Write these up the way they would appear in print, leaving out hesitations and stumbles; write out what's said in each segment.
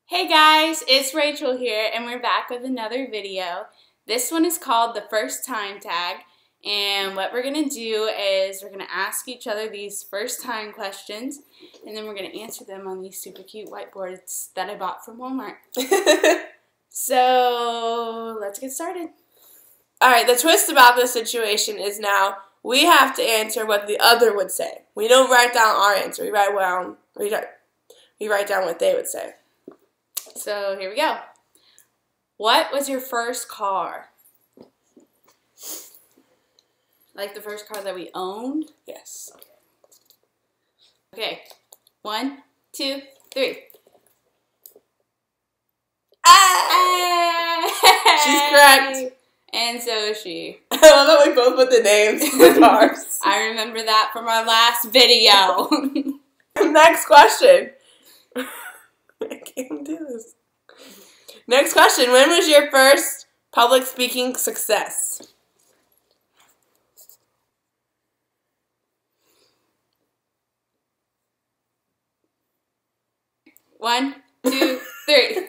Hey guys, it's Rachel here and we're back with another video. This one is called the first time tag, and what we're going to do is we're going to ask each other these first time questions and then we're going to answer them on these super cute whiteboards that I bought from Walmart. So let's get started. Alright, the twist about this situation is now we have to answer what the other would say. We don't write down our answer. We write down what they would say. So here we go. What was your first car? Like the first car that we owned? Yes. Okay. 1, 2, 3. Ah! She's correct. And so is she. I love that we both put the names of the cars. I remember that from our last video. Next question. I can't do this. Next question. When was your first public speaking success? One, 2, 3.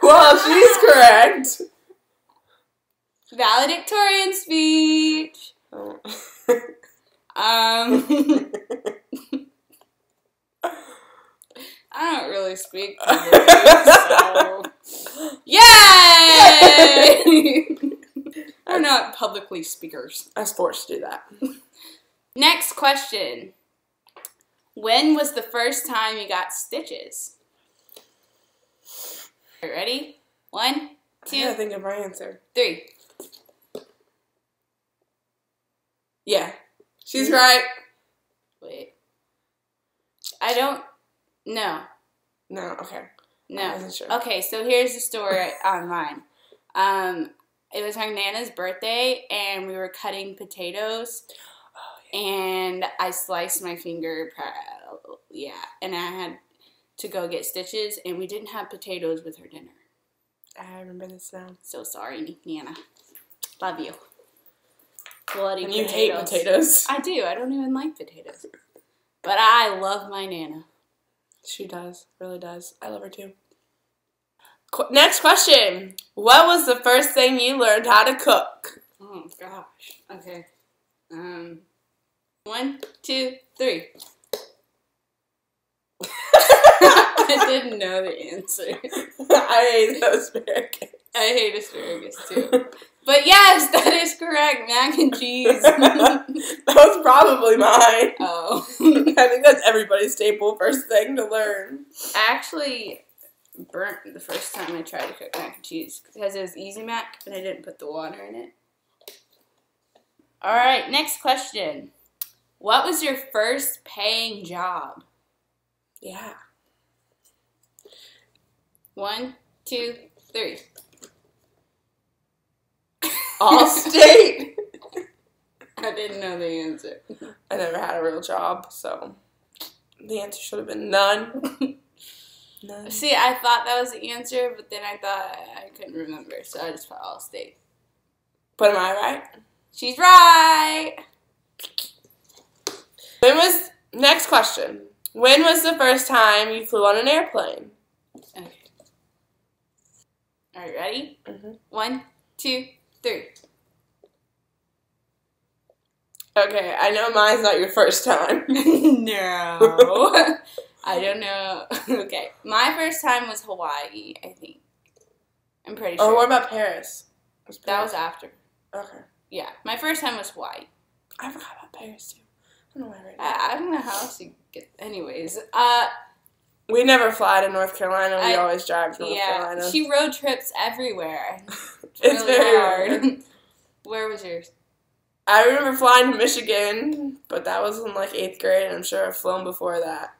Well, she's correct. Valedictorian speech. Oh. I don't really speak publicly, so yay! We're not publicly speakers. I was forced to do that. Next question. When was the first time you got stitches? Ready? 1, 2, I gotta think of my answer. 3. Yeah. She's right. Wait. I don't... No. No, okay. No. I wasn't sure. Okay, so here's the story on mine. It was our Nana's birthday, and we were cutting potatoes, and I sliced my finger, and I had to go get stitches, and we didn't have potatoes with her dinner. I remember this now. So sorry, Nana. Love you. Bloody and potatoes. You hate potatoes. I do. I don't even like potatoes. But I love my Nana. She does. Really does. I love her too. Next question. What was the first thing you learned how to cook? Oh, gosh. Okay. 1, 2, 3. I didn't know the answer. I hate asparagus. I hate asparagus too. But yes, that is correct. Mac and cheese. That was probably mine. Oh. I think that's everybody's staple first thing to learn. I actually burnt the first time I tried to cook mac and cheese because it was easy mac and I didn't put the water in it. Alright, next question. What was your first paying job? Yeah. 1, 2, 3. Allstate. I didn't know the answer. I never had a real job, so the answer should have been none. None. See, I thought that was the answer, but then I thought I couldn't remember, so I just put Allstate. But am I right? She's right! Next question. When was the first time you flew on an airplane? Okay. Alright, ready? Mm-hmm. 1, 2, 3. Okay, I know mine's not your first time. No. I don't know. Okay. My first time was Hawaii, I think. I'm pretty sure. Oh, what about Paris? That was after. Okay. Yeah. My first time was Hawaii. I forgot about Paris, too. I don't know why right now. I don't know how else you get... Anyways. We never fly to North Carolina. We always drive to North Carolina. Yeah. She road trips everywhere. It's really very hard. Where was yours? I remember flying to Michigan, but that was in like 8th grade, and I'm sure I've flown before that.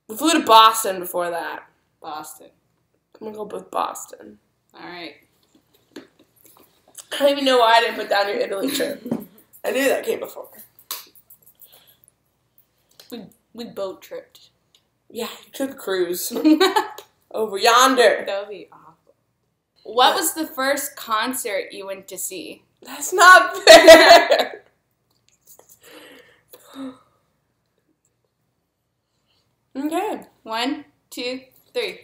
We flew to Boston before that. Boston. I'm going to go with Boston. Alright. I don't even know why I didn't put down your Italy trip. I knew that came before. We boat tripped. Yeah, you took a cruise. Over yonder. That would be awful. What was the first concert you went to see? That's not fair. Okay. 1, 2, 3.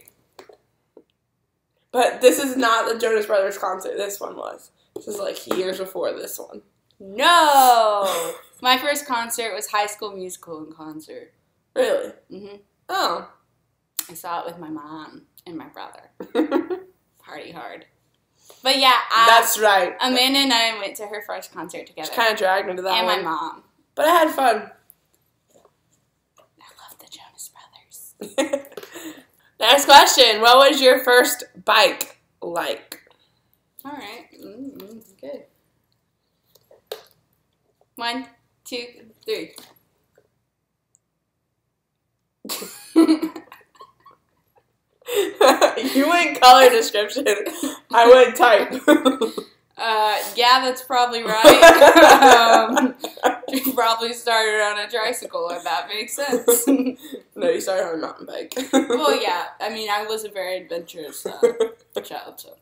But this is not the Jonas Brothers concert. This one was. This is like years before this one. No! My first concert was High School Musical in concert. Really? Mm-hmm. Oh. I saw it with my mom and my brother. Party hard. But yeah, that's right. Amanda and I went to her first concert together. She kind of dragged me to that one. one. And my mom. But I had fun. I love the Jonas Brothers. Next question. What was your first bike like? All right. Good. 1, 2, 3. You went color description. I went type. Yeah, that's probably right. You probably started on a tricycle, if that makes sense. No, you started on a mountain bike. Well, yeah. I mean, I was a very adventurous child, so.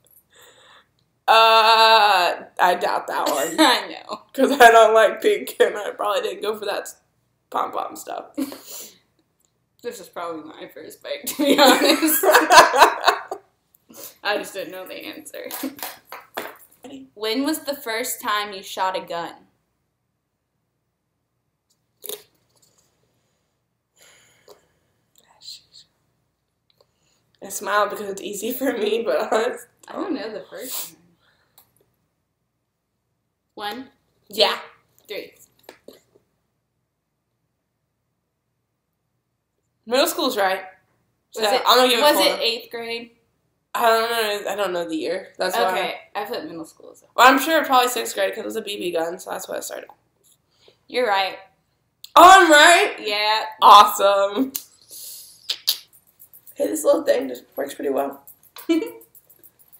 I doubt that one. I know. Because I don't like pink, and I probably didn't go for that pom-pom stuff. This is probably my first bike, to be honest. I just didn't know the answer. When was the first time you shot a gun? I smile because it's easy for me, but I don't know the first time. 1, 2, 3. Middle school's right. Was So it? I'm gonna give was it it 8th grade? I don't know the year. That's why. Okay, I put middle school. So. Well, I'm sure probably 6th grade because it was a BB gun, so that's what I started. You're right. Oh, I'm right. Yeah. Awesome. Hey, this little thing just works pretty well.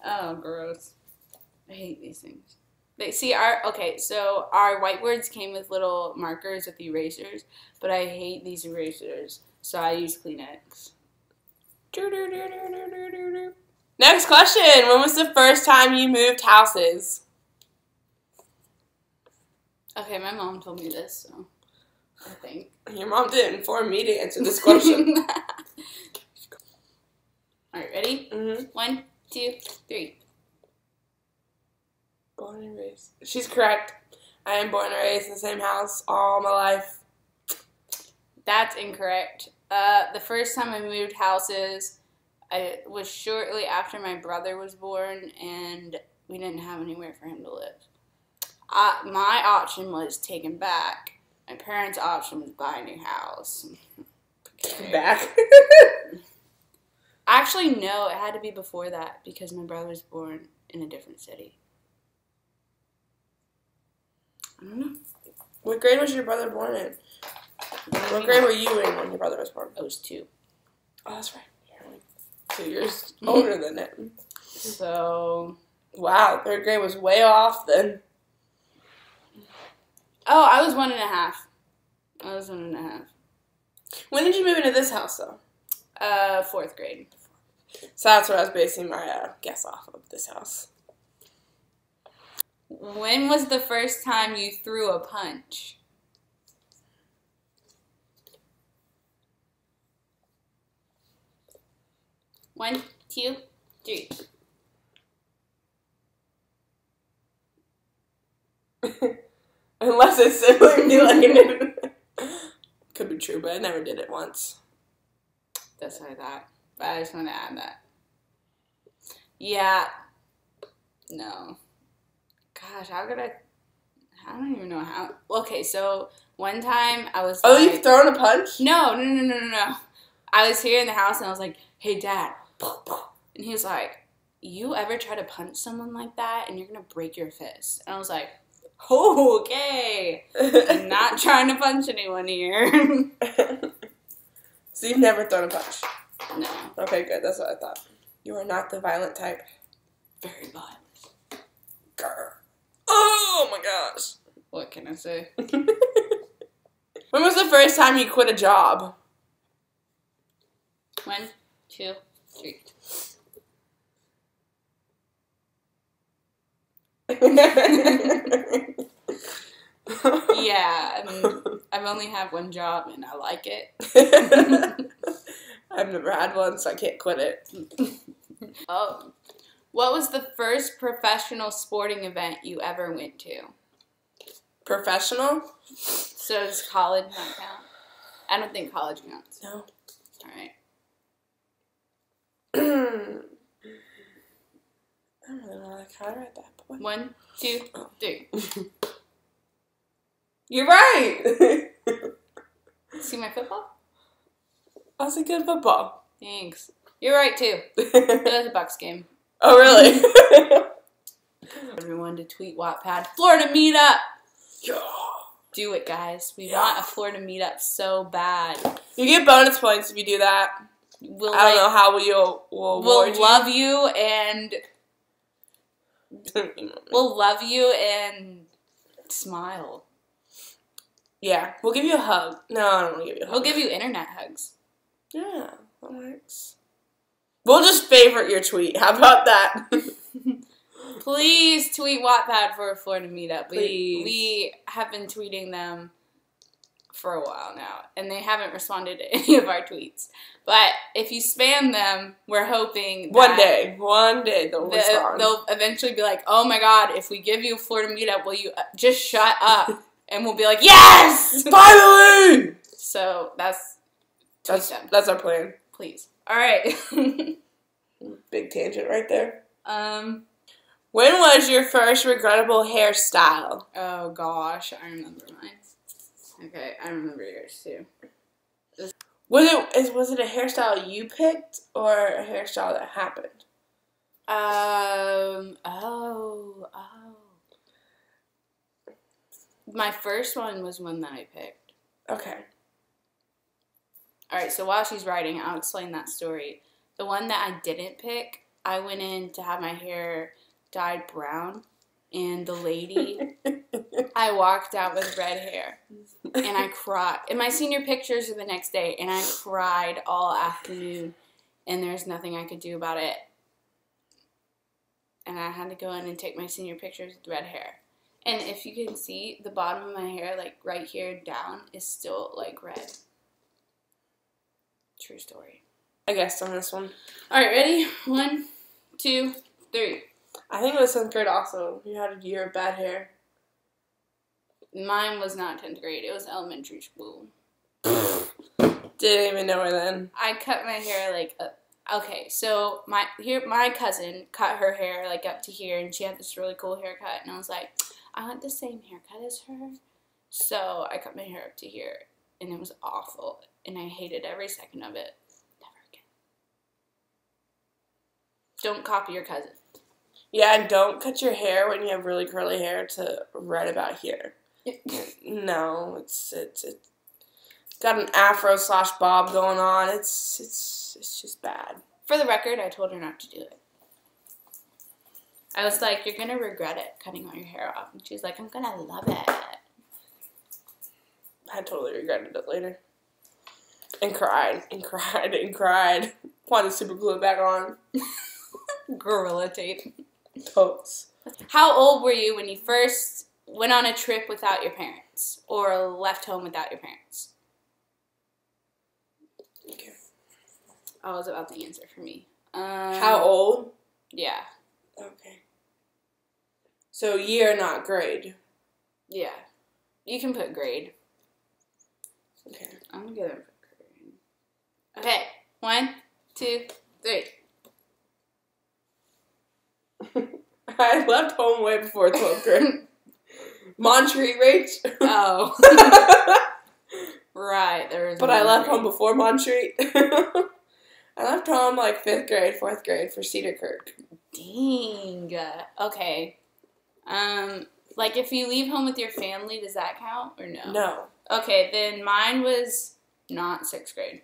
Oh, gross. I hate these things. So our whiteboards came with little markers with erasers, but I hate these erasers, so I use Kleenex. Next question. When was the first time you moved houses? Okay, my mom told me this, so I think. Your mom didn't inform me to answer this question. Alright, ready? Mm-hmm. 1, 2, 3. Born and raised. She's correct. I am born and raised in the same house all my life. That's incorrect. The first time I moved houses, I was shortly after my brother was born, and we didn't have anywhere for him to live. My option was taken back. My parents' option was buy a new house. Back? Actually, no, it had to be before that because my brother was born in a different city. I don't know. What grade was your brother born in? What grade were you in when your brother was born? I was 2. Oh, that's right. You're only 2 years older than him. So. Wow, 3rd grade was way off then. Oh, I was 1.5. I was 1.5. When did you move into this house, though? 4th grade. So that's what I was basing my guess off of, this house. When was the first time you threw a punch? One, 2, 3. Unless it's sibling related. Could be true, but I never did it once. That's what I thought. But I just want to add that. Yeah. No. Gosh, how could I don't even know how. Okay, so one time I was Oh, you've thrown a punch? No. I was here in the house and I was like, hey, Dad. And he was like, you ever try to punch someone like that and you're going to break your fist? And I was like, oh, okay. I'm not trying to punch anyone here. So you've never thrown a punch? No. Okay, good. That's what I thought. You are not the violent type. Very violent. Grr. Oh my gosh. What can I say? When was the first time you quit a job? 1, 2, 3. Yeah, I mean, I've only had one job and I like it. I've never had one, so I can't quit it. Oh. What was the first professional sporting event you ever went to? Professional? So does college not count? I don't think college counts. No. Alright. I don't really know how to write that. 1, 2, 3. You're right! See my football? That's a good football. Thanks. You're right too. It was a Bucks game. Oh, really? Everyone to tweet Wattpad. Florida meetup! Yeah. Do it, guys. We want a Florida meetup so bad. You get bonus points if you do that. I don't know how we'll love you and we'll love you and smile. Yeah, we'll give you a hug. No, I don't want to give you a hug. We'll give you internet hugs. Yeah, that works. We'll just favorite your tweet. How about that? Please tweet Wattpad for a Florida meetup. Please. We have been tweeting them for a while now, and they haven't responded to any of our tweets. But if you spam them, we're hoping that one day they'll respond. They'll eventually be like, oh my god, if we give you a Florida meetup, will you just shut up? And we'll be like, yes! Finally! So that's our plan. Please. All right. Big tangent right there. When was your first regrettable hairstyle? Oh gosh, I remember mine. Okay, I remember yours too. Was it a hairstyle you picked or a hairstyle that happened? My first one was one that I picked. Okay. Alright, so while she's writing, I'll explain that story. The one that I didn't pick, I went in to have my hair dyed brown, and the lady, I walked out with red hair, and I cried. And my senior pictures are the next day, and I cried all afternoon, and there's nothing I could do about it. And I had to go in and take my senior pictures with red hair. And if you can see, the bottom of my hair, like right here down, is still like red. True story. I guessed on this one. Alright, ready? 1, 2, 3. I think it was 10th grade also. You had a year of bad hair. Mine was not 10th grade. It was elementary school. Didn't even know her then. I cut my hair like okay, so my cousin cut her hair like up to here, and she had this really cool haircut, and I was like, I want the same haircut as her. So I cut my hair up to here, and it was awful, and I hated every second of it. Never again. Don't copy your cousin. Yeah, and don't cut your hair when you have really curly hair to right about here. No, it's got an afro/bob going on. It's just bad. For the record, I told her not to do it. I was like, you're gonna regret it, cutting all your hair off. And she's like, I'm gonna love it. I totally regretted it later. And cried, and cried, and cried. Wanted to super glue it back on. Gorilla tape. Totes. How old were you when you first went on a trip without your parents? Or left home without your parents? Okay. I was about to answer for me. How old? Yeah. Okay. So year, not grade. Yeah. You can put grade. Okay. I'm gonna put grade. Okay. 1, 2, 3. I left home way before 12th grade. Montreat, Rach. Oh. Right. There was. But I left home before Montreat. I left home like 5th grade, 4th grade for Cedar Kirk. Dang. Okay. Like if you leave home with your family, does that count or no? No. Okay, then mine was not 6th grade.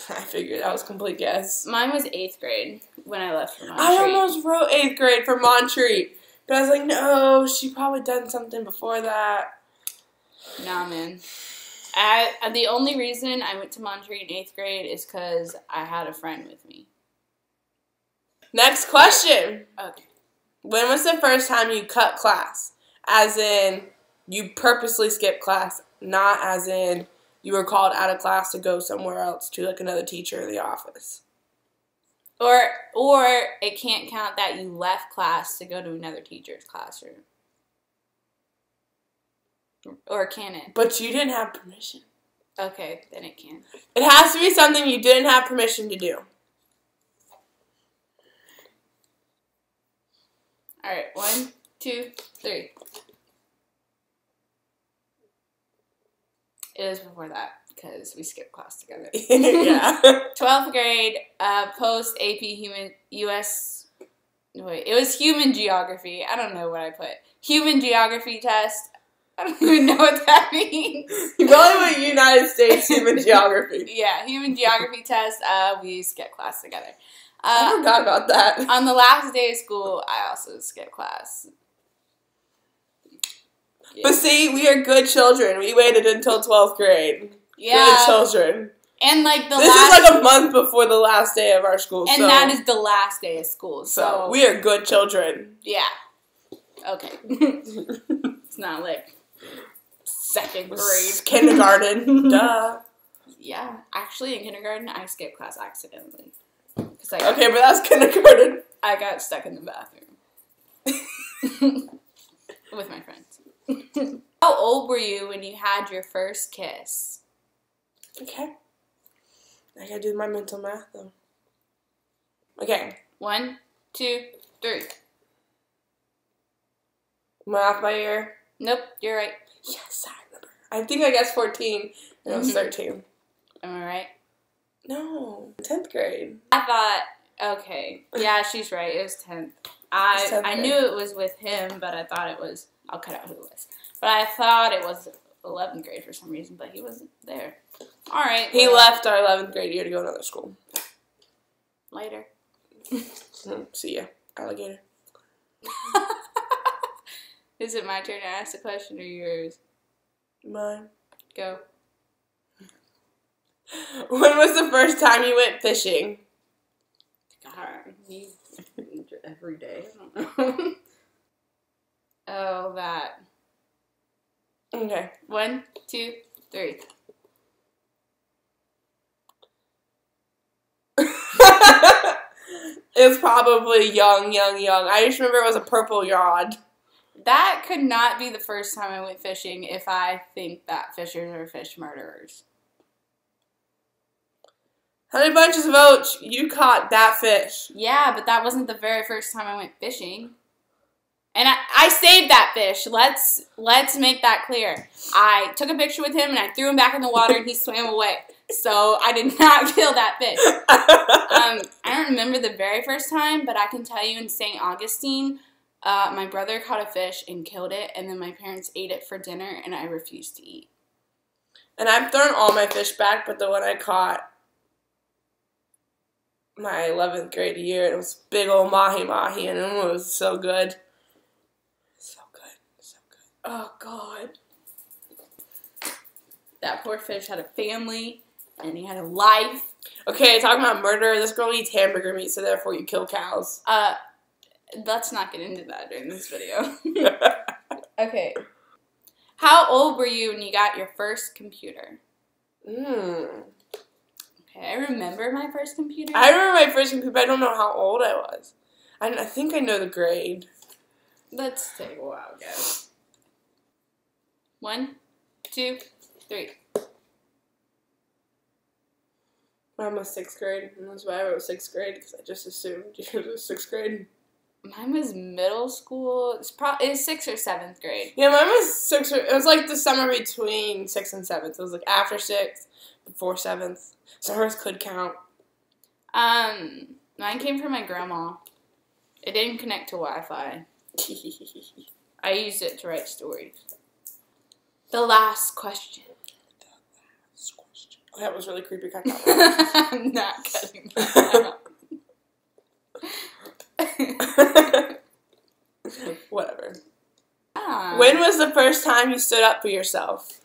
I figured that was a complete guess. Mine was 8th grade when I left for Montreat. I almost wrote 8th grade for Montreat, but I was like, no, she probably done something before that. Nah, man. The only reason I went to Montreat in 8th grade is because I had a friend with me. Next question. Okay. When was the first time you cut class? As in, you purposely skipped class, not as in you were called out of class to go somewhere else to like another teacher in the office. Or it can't count that you left class to go to another teacher's classroom. Or can it? But you didn't have permission. Okay, then it can. It has to be something you didn't have permission to do. Alright, 1, 2, 3. It was before that, because we skipped class together. Yeah. 12th grade, post AP Human US. Wait, it was Human Geography. I don't know what I put. Human Geography test. I don't even know what that means. You probably went United States Human Geography. Yeah, Human Geography test. We skipped class together. I forgot about that. On the last day of school, I also skipped class. Yeah. But see, we are good children. We waited until 12th grade. Yeah. Good children. And like this is like a month before the last day of our school. And that is the last day of school. So we are good children. Yeah. Okay. It's not like 2nd grade. Kindergarten. Duh. Yeah. Actually, in kindergarten, I skipped class accidentally. Okay, but that's kindergarten. I got stuck in the bathroom. With my friends. How old were you when you had your first kiss? Okay. I gotta do my mental math, though. Okay. 1, 2, 3. Am I off by year? Nope, you're right. Yes, I remember. I think I guessed 14, and it was 13. Am I right? No. 10th grade. I thought, okay. Yeah, she's right. It was 10th. I knew it was with him, but I thought it was, I'll cut out who it was. But I thought it was 11th grade for some reason, but he wasn't there. All right. He left our 11th grade year to go to another school. Later. See ya, alligator. Is it my turn to ask the question or yours? Mine. Go. When was the first time you went fishing? God, every day. I don't know. Oh, that. Okay. 1, 2, 3. It was probably young. I just remember it was a purple rod. That could not be the first time I went fishing if I think that fishers are fish murderers. 100 bunches of oats. You caught that fish. Yeah, but that wasn't the very first time I went fishing. And I saved that fish. Let's make that clear. I took a picture with him and I threw him back in the water and he swam away. So I did not kill that fish. I don't remember the very first time, but I can tell you in St. Augustine, my brother caught a fish and killed it, and then my parents ate it for dinner, and I refused to eat. And I've thrown all my fish back, but the one I caught my 11th grade year, it was big old mahi-mahi, and it was so good. So good. Oh, God. That poor fish had a family, and he had a life. Okay, talking about murder, this girl eats hamburger meat, so therefore you kill cows. Let's not get into that during this video. Okay. How old were you when you got your first computer? Okay, I remember my first computer. I remember my first computer, but I don't know how old I was. I think I know the grade. Let's take a wild guess. 1, 2, 3. Mine was 6th grade, and that's why I wrote 6th grade, because I just assumed it was 6th grade. Mine was middle school. It's 6th or 7th grade. Yeah, mine was 6th. It was like the summer between 6th and 7th. It was like after 6th, before 7th. So hers could count. Mine came from my grandma. It didn't connect to Wi-Fi. I used it to write stories. The last question. Oh, that was really creepy. Cut that one. I'm not cutting that out. Whatever. When was the first time you stood up for yourself?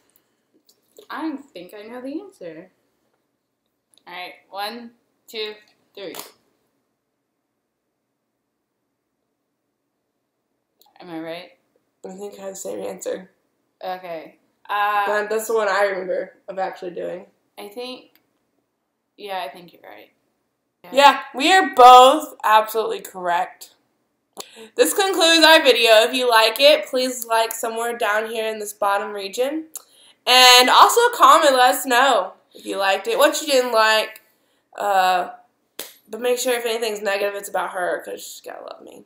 I think I know the answer. Alright, 1, 2, 3. Am I right? I think I had the same answer. Okay. That's the one I remember of actually doing. I think you're right. Yeah, we are both absolutely correct. This concludes our video. If you like it, please like somewhere down here in this bottom region. And also comment, let us know if you liked it, what you didn't like. But make sure if anything's negative, it's about her, because she's gotta love me.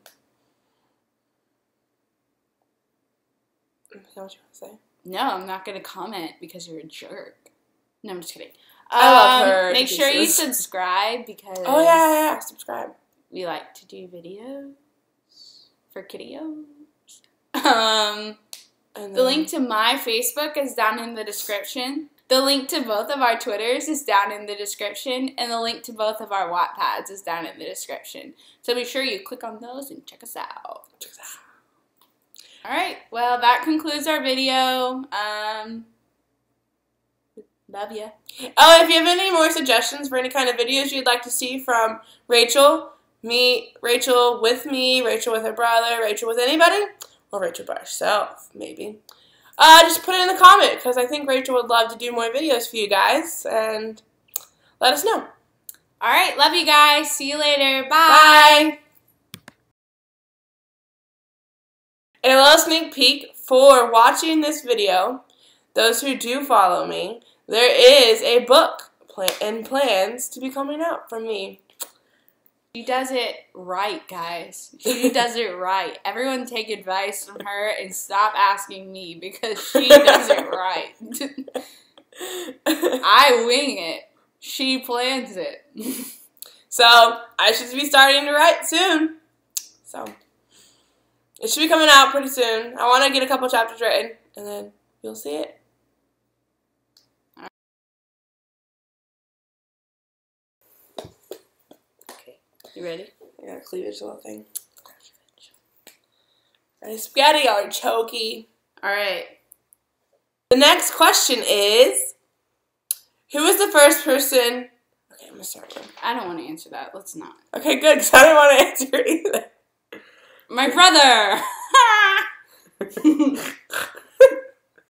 Is that what you want to say? No, I'm not going to comment because you're a jerk. No, I'm just kidding. I love her. Make sure you subscribe because... Oh, yeah, subscribe. We like to do videos for kiddios. The link to my Facebook is down in the description. The link to both of our Twitters is down in the description. And the link to both of our Wattpads is down in the description. So be sure you click on those and check us out. Alright, well, that concludes our video. Love ya. Oh, if you have any more suggestions for any kind of videos you'd like to see from Rachel, Rachel with her brother, Rachel with anybody, or Rachel by herself, maybe, just put it in the comment, because I think Rachel would love to do more videos for you guys, and let us know. Alright, love you guys. See you later. Bye. Bye. And a little sneak peek for watching this video, those who do follow me, there is a book and plans to be coming out from me. She does it right, guys. She does it right. Everyone take advice from her and stop asking me because she does it right. I wing it. She plans it. So, I should be starting to write soon. So, it should be coming out pretty soon. I want to get a couple chapters written, and then you'll see it. Okay, you ready? I got a cleavage little thing. Ready? Spaghetti artichoke. Alright. The next question is, who was the first person... Okay, I'm going to start one. I don't want to answer that. Let's not. Okay, good, because I don't want to answer either. My brother!